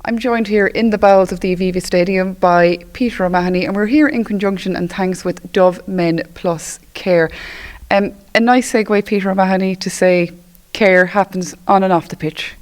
I'm joined here in the bowels of the Aviva Stadium by Peter O'Mahony, and we're here in conjunction and thanks with Dove Men+Care. A nice segue, Peter O'Mahony, to say care happens on and off the pitch.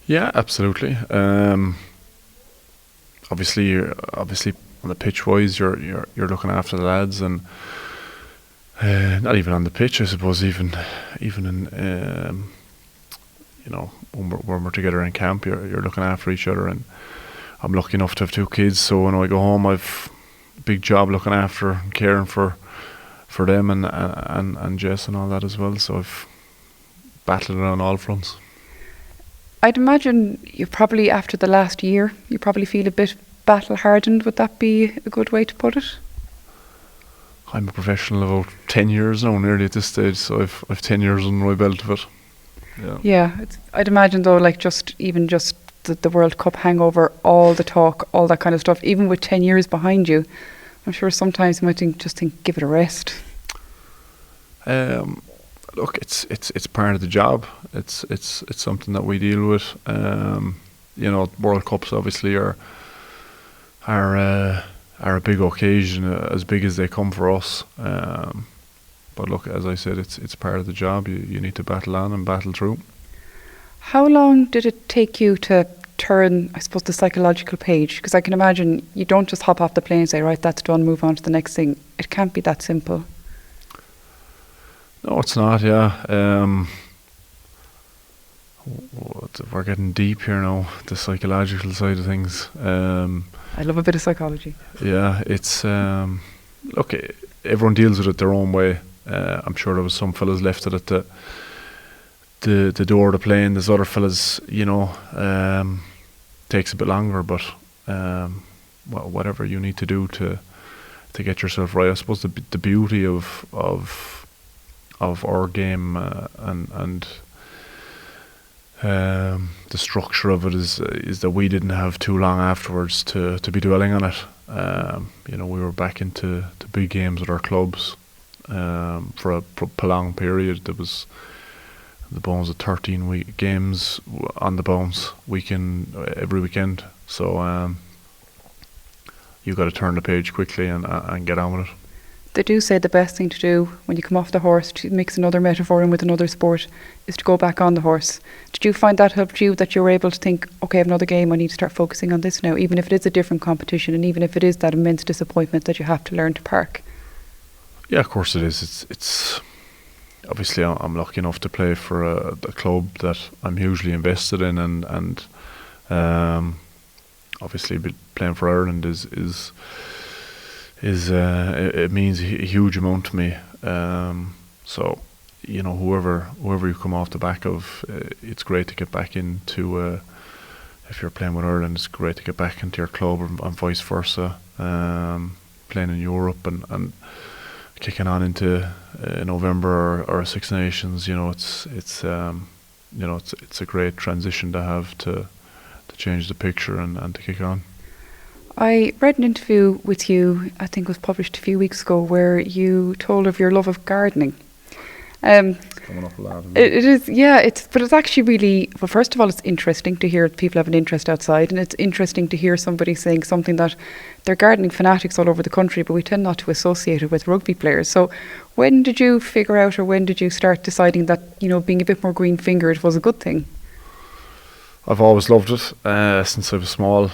Yeah, absolutely. Obviously on the pitch wise, you're looking after the lads, and not even on the pitch, I suppose. Even in when we're together in camp, you're looking after each other. And I'm lucky enough to have 2 kids, so when I go home, I've a big job looking after and caring for them and Jess and all that as well. So I've battled it on all fronts. I'd imagine you probably, after the last year, you probably feel a bit battle hardened. Would that be a good way to put it? I'm a professional about 10 years now, nearly at this stage, so I've 10 years under my belt of it. Yeah. I'd imagine though, like just the World Cup hangover, all the talk, all that kind of stuff, even with 10 years behind you, I'm sure sometimes you might think, give it a rest. Look, it's part of the job. It's something that we deal with. World Cups obviously are a big occasion, as big as they come for us. But look, as I said, it's part of the job. You need to battle on and battle through. How long did it take you to turn, I suppose, the psychological page? Because I can imagine you don't just hop off the plane and say, right, that's done, move on to the next thing. It can't be that simple. No, it's not, yeah. We're getting deep here now, the psychological side of things. I love a bit of psychology. Yeah, it's... look, everyone deals with it their own way. I'm sure there was some fellas left it at the door of the plane. There's other fellas, takes a bit longer, but whatever you need to do to get yourself right. I suppose the beauty of our game and the structure of it is that we didn't have too long afterwards to be dwelling on it. We were back into the big games with our clubs for a prolonged period. There was the bones of 13 games on the bones every weekend. So you got to turn the page quickly and get on with it. They do say the best thing to do when you come off the horse, to mix another metaphor in with another sport, is to go back on the horse. Did you find that helped you, that you were able to think, okay, I have another game, I need to start focusing on this now, even if it is a different competition and even if it is that immense disappointment that you have to learn to park? Yeah, of course it is. It's obviously I'm lucky enough to play for a club that I'm hugely invested in, and obviously playing for Ireland is it means a huge amount to me. So whoever you come off the back of, it's great to get back into. If you're playing with Ireland, it's great to get back into your club, and vice versa. Playing in Europe and kicking on into November or Six Nations, it's a great transition to have to change the picture and to kick on. I read an interview with you, I think it was published a few weeks ago, where you told of your love of gardening. It's coming up a lot. It is, yeah. But it's actually really, well, first of all, it's interesting to hear people have an interest outside, and it's interesting to hear somebody saying something that they're gardening fanatics all over the country, but we tend not to associate it with rugby players. So when did you figure out, or when did you start deciding that, being a bit more green-fingered was a good thing? I've always loved it since I was small.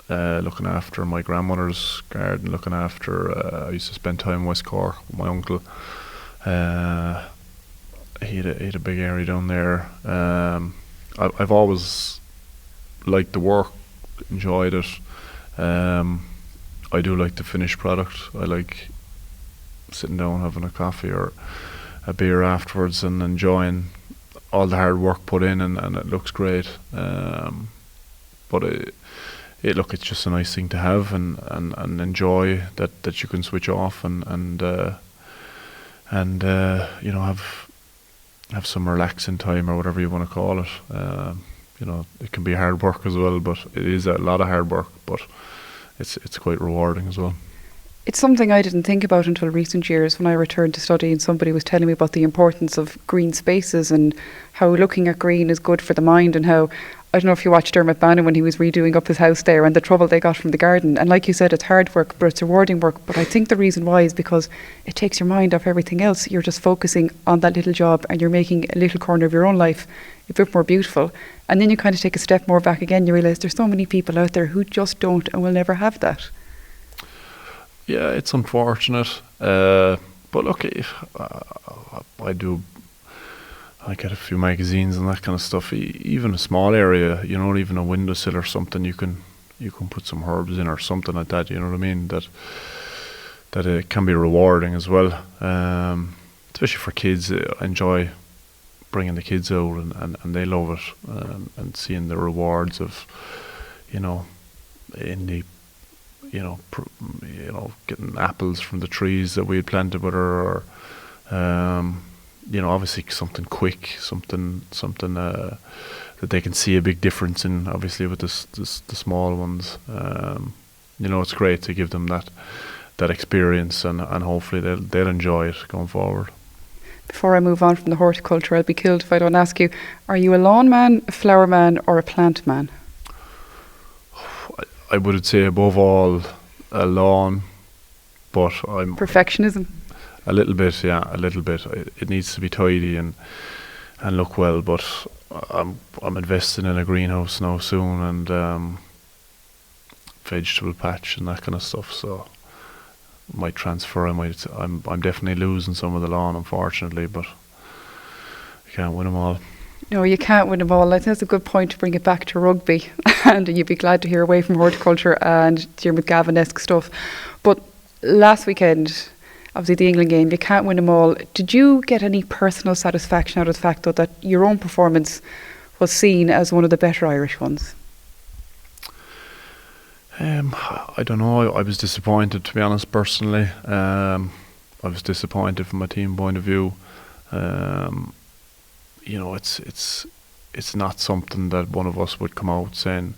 Looking after my grandmother's garden, looking after, I used to spend time in West Cork with my uncle. He had a big area down there. I've always liked the work, enjoyed it. I do like the finished product. I like sitting down, having a coffee or a beer afterwards and enjoying all the hard work put in, and it looks great. But it's just a nice thing to have and enjoy that you can switch off and have some relaxing time or whatever you want to call it. It can be hard work as well, but it is a lot of hard work, but it's quite rewarding as well. It's something I didn't think about until recent years when I returned to study and somebody was telling me about the importance of green spaces and how looking at green is good for the mind, and how, I don't know if you watched Dermot Bannon when he was redoing up his house there and the trouble they got from the garden. And like you said, it's hard work, but it's rewarding work. But I think the reason why is because it takes your mind off everything else. You're just focusing on that little job and you're making a little corner of your own life a bit more beautiful. And then you kind of take a step more back again. You realise there's so many people out there who just don't and will never have that. Yeah, it's unfortunate. But look, I get a few magazines and that kind of stuff. Even a small area, even a windowsill or something, you can put some herbs in or something like that. You know what I mean? That it can be rewarding as well. Especially for kids, I enjoy bringing the kids out and they love it, and seeing the rewards of, in the, getting apples from the trees that we had planted with her, or obviously something quick, something that they can see a big difference in. Obviously, with the small ones, it's great to give them that experience, and hopefully they'll enjoy it going forward. Before I move on from the horticulture, I'll be killed if I don't ask you: are you a lawn man, a flower man, or a plant man? I would say above all a lawn, but I'm perfectionism. A little bit, yeah, a little bit. It needs to be tidy and look well, but I'm investing in a greenhouse now soon, and vegetable patch and that kind of stuff. So might transfer. I'm definitely losing some of the lawn, unfortunately, but I can't win them all. No, you can't win them all. I think that's a good point to bring it back to rugby, and you'd be glad to hear away from horticulture and Dermot Gavin-esque stuff. But last weekend, obviously the England game, you can't win them all. Did you get any personal satisfaction out of the fact, though, that your own performance was seen as one of the better Irish ones? I don't know. I was disappointed, to be honest, personally. I was disappointed from a team point of view. It's not something that one of us would come out saying,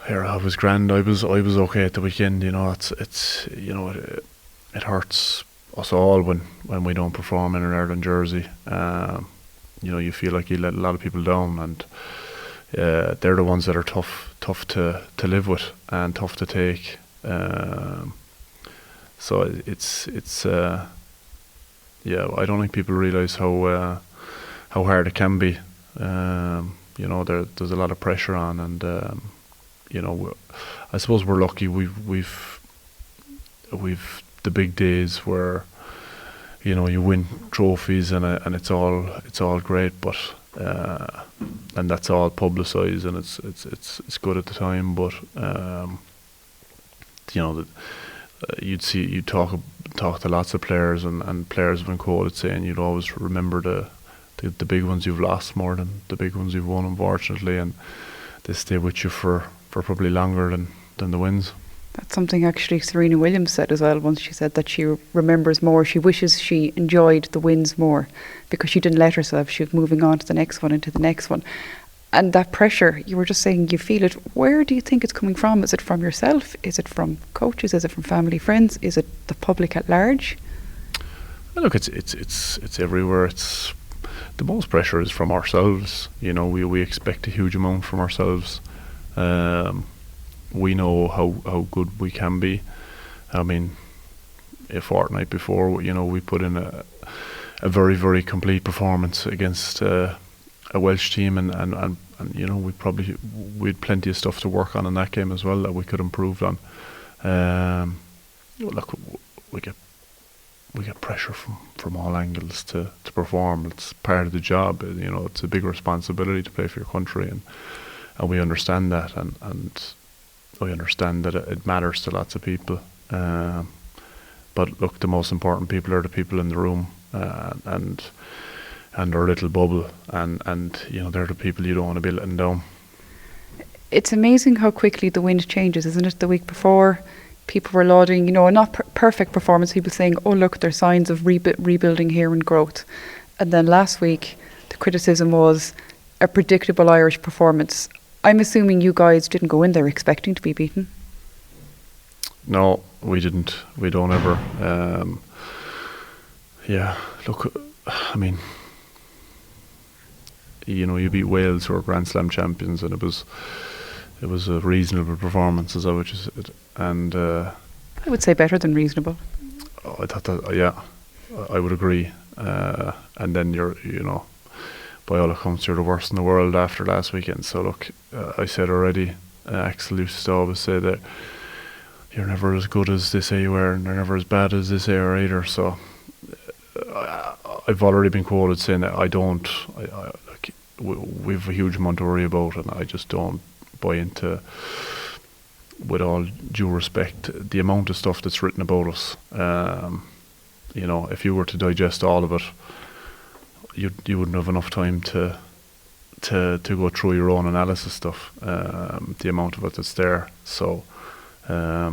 "Here, I was grand. I was okay at the weekend." It hurts us all when we don't perform in an Ireland jersey. You feel like you let a lot of people down, and they're the ones that are tough to live with and tough to take. So it's I don't think people realise how hard it can be. There's a lot of pressure on, and I suppose we're lucky. We've the big days where you win trophies and it's all great, but and that's all publicised and it's good at the time. But you'd talk to lots of players, and players have been quoted saying you'd always remember the big ones you've lost more than the big ones you've won, unfortunately, and they stay with you for probably longer than the wins. That's something actually Serena Williams said as well once. She said that she remembers more, she wishes she enjoyed the wins more because she didn't let herself. She was moving on to the next one and to the next one. And that pressure, you were just saying you feel it. Where do you think it's coming from? Is it from yourself? Is it from coaches? Is it from family, friends? Is it the public at large? Well, look, it's everywhere. It's the most pressure is from ourselves. We expect a huge amount from ourselves. We know how good we can be. I mean, a fortnight before, we put in a very, very complete performance against a Welsh team, and we had plenty of stuff to work on in that game as well that we could improve on. Look, we get pressure from all angles to perform. It's part of the job. It's a big responsibility to play for your country, and we understand that, and we understand that it matters to lots of people. But look, the most important people are the people in the room, and our little bubble, and they're the people you don't want to be letting down. It's amazing how quickly the wind changes, isn't it? The week before, people were lauding, a not perfect performance, people saying, oh look, there's signs of rebuilding here and growth. And then last week, the criticism was a predictable Irish performance. I'm assuming you guys didn't go in there expecting to be beaten. No, we didn't. We don't ever. Yeah, look, I mean, you beat Wales, who are Grand Slam champions, and it was a reasonable performance, as I would just said. And I would say better than reasonable. I thought that, yeah, I would agree. And then by all accounts, you're the worst in the world after last weekend. So look, I said already, Axel used to always say that you're never as good as they say you are, and you're never as bad as they say you are either. So I've already been quoted saying that we've a huge amount to worry about, and I just don't buy into, with all due respect, the amount of stuff that's written about us. If you were to digest all of it, you wouldn't have enough time to go through your own analysis stuff. The amount of it that's there. So, as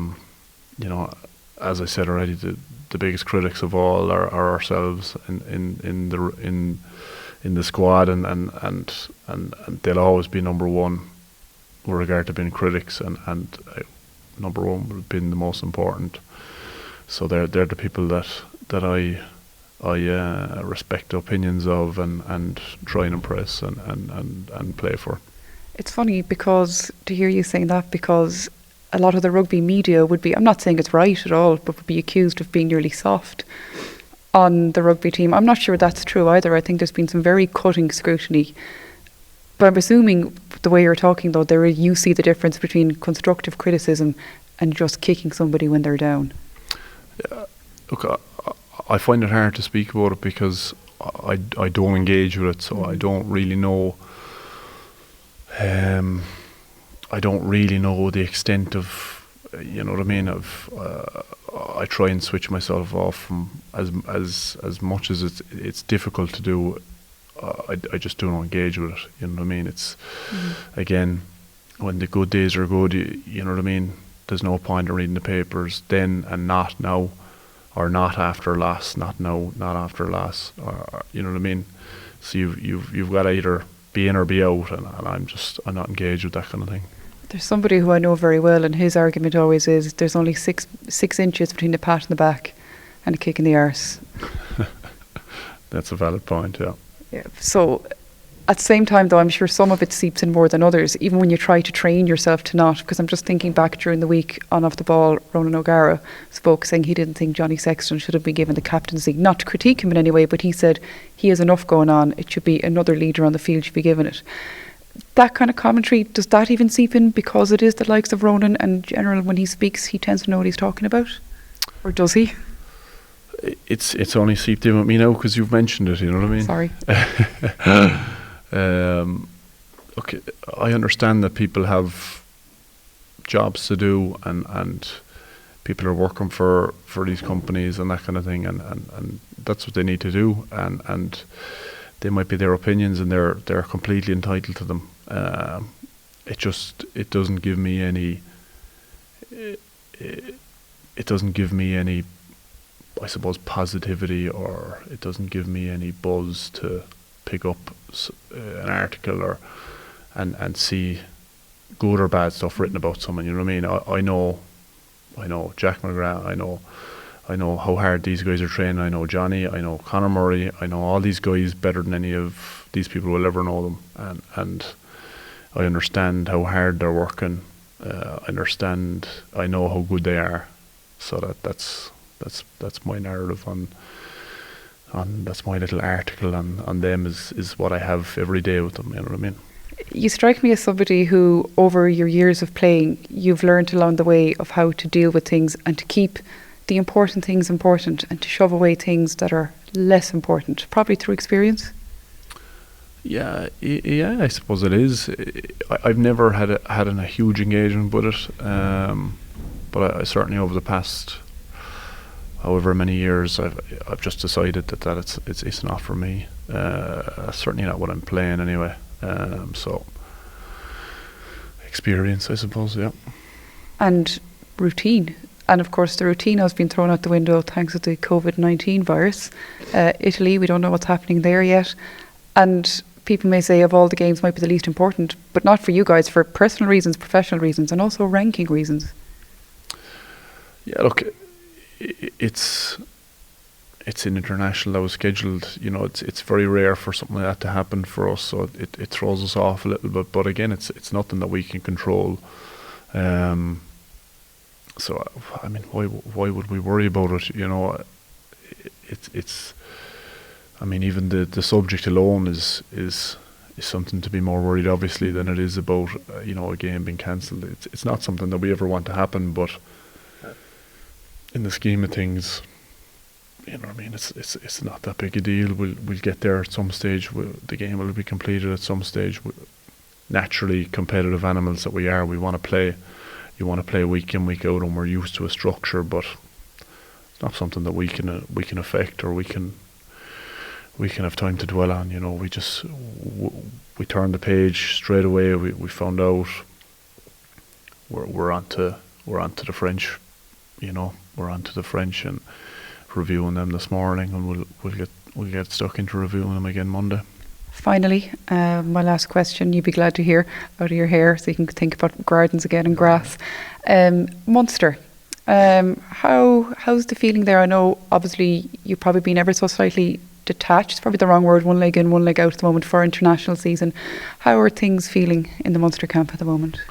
I said already, the biggest critics of all are ourselves in the squad, and they'll always be number one with regard to being critics, and number one would have been the most important. So they're the people that I respect the opinions of and try and impress and play for. It's funny because to hear you saying that, because a lot of the rugby media would be, I'm not saying it's right at all, but would be accused of being nearly soft on the rugby team. I'm not sure that's true either. I think there's been some very cutting scrutiny. But I'm assuming the way you're talking though, you see the difference between constructive criticism and just kicking somebody when they're down. Yeah, look, I find it hard to speak about it because I don't engage with it, so I don't really know. I don't really know the extent of, you know what I mean. I try and switch myself off from as much as it's difficult to do. I just don't engage with it. You know what I mean. It's again, when the good days are good, you know what I mean. There's no point in reading the papers then and not now, or not after loss, not now, not after loss, or you know what I mean. So you've got to either be in or be out, and I'm not engaged with that kind of thing. There's somebody who I know very well, and his argument always is there's only six inches between a pat in the back and a kick in the arse. That's a valid point, yeah. Yeah. So at the same time, though, I'm sure some of it seeps in more than others, even when you try to train yourself to not. Because I'm just thinking back during the week on Off the Ball, Ronan O'Gara spoke saying he didn't think Johnny Sexton should have been given the captaincy. Not to critique him in any way, but he said he has enough going on. It should be another leader on the field should be given it. That kind of commentary, does that even seep in because it is the likes of Ronan, and general when he speaks he tends to know what he's talking about? Or does he? It's only seeped in with me now because you've mentioned it, you know what I mean? Sorry. Okay, I understand that people have jobs to do and people are working for these companies and that kind of thing, and that's what they need to do, and they might be their opinions and they're completely entitled to them. It doesn't give me any I suppose positivity, or it doesn't give me any buzz to pick up an article and see good or bad stuff written about someone. You know what I mean? I know Jack McGrath. I know how hard these guys are training. I know Johnny. I know Conor Murray. I know all these guys better than any of these people will ever know them. And I understand how hard they're working. I know how good they are. So that's my narrative on that's my little article on them is what I have every day with them. You know what I mean? You strike me as somebody who, over your years of playing, you've learned along the way of how to deal with things and to keep the important things important and to shove away things that are less important, probably through experience. Yeah, I suppose it is. I've never had a huge engagement with it, but I certainly over the past however many years I've just decided that it's not for me. Certainly not what I'm playing anyway. So experience, I suppose, yeah. And routine. And of course the routine has been thrown out the window thanks to the COVID-19 virus. Italy, we don't know what's happening there yet. And people may say of all the games might be the least important, but not for you guys, for personal reasons, professional reasons, and also ranking reasons. Yeah, look, it's an international that was scheduled. You know, it's very rare for something like that to happen for us, so it throws us off a little bit. But again, it's nothing that we can control. So I mean, why would we worry about it? You know, it's. I mean, even the subject alone is something to be more worried, obviously, than it is about you know, a game being cancelled. It's not something that we ever want to happen, but in the scheme of things, you know what I mean, it's not that big a deal. We'll get there at some stage. The game will be completed at some stage. Naturally, competitive animals that we are, we want to play. You want to play week in, week out, and we're used to a structure, but it's not something that we can affect, or we can have time to dwell on. You know, we turned the page straight away. We found out we're onto the French. You know, we're onto the French and reviewing them this morning, and we'll get stuck into reviewing them again Monday. Finally, my last question, you'd be glad to hear out of your hair so you can think about gardens again and grass. Munster, how's the feeling there? I know obviously you've probably been ever so slightly detached, it's probably the wrong word, one leg in, one leg out at the moment for international season. How are things feeling in the Munster camp at the moment?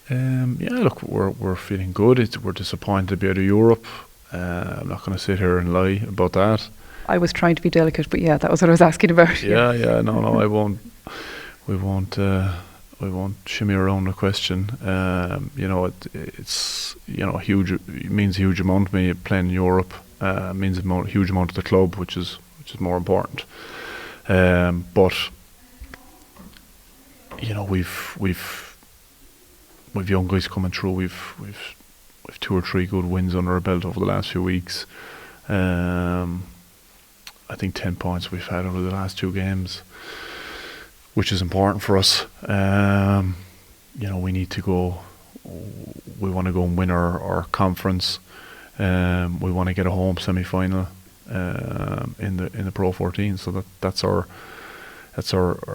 Yeah, look, we're feeling good. We're disappointed to be out of Europe. I'm not going to sit here and lie about that. I was trying to be delicate, but yeah, that was what I was asking about. Yeah, no, I won't. We won't shimmy around the question. You know, it's you know, it means a huge amount to me playing in Europe. It means a huge amount to the club, which is more important. But you know, we've young guys coming through. We've 2 or 3 good wins under our belt over the last few weeks. I think 10 points we've had over the last 2 games, which is important for us. You know, we need to go. We want to go and win our conference. We want to get a home semi-final in the Pro 14. So that's our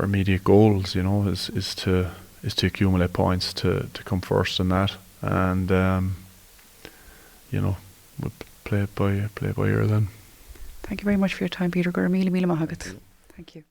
immediate goals. You know, is to accumulate points to come first in that, and you know, we'll play it by ear then. Thank you very much for your time, Peter. Thank you.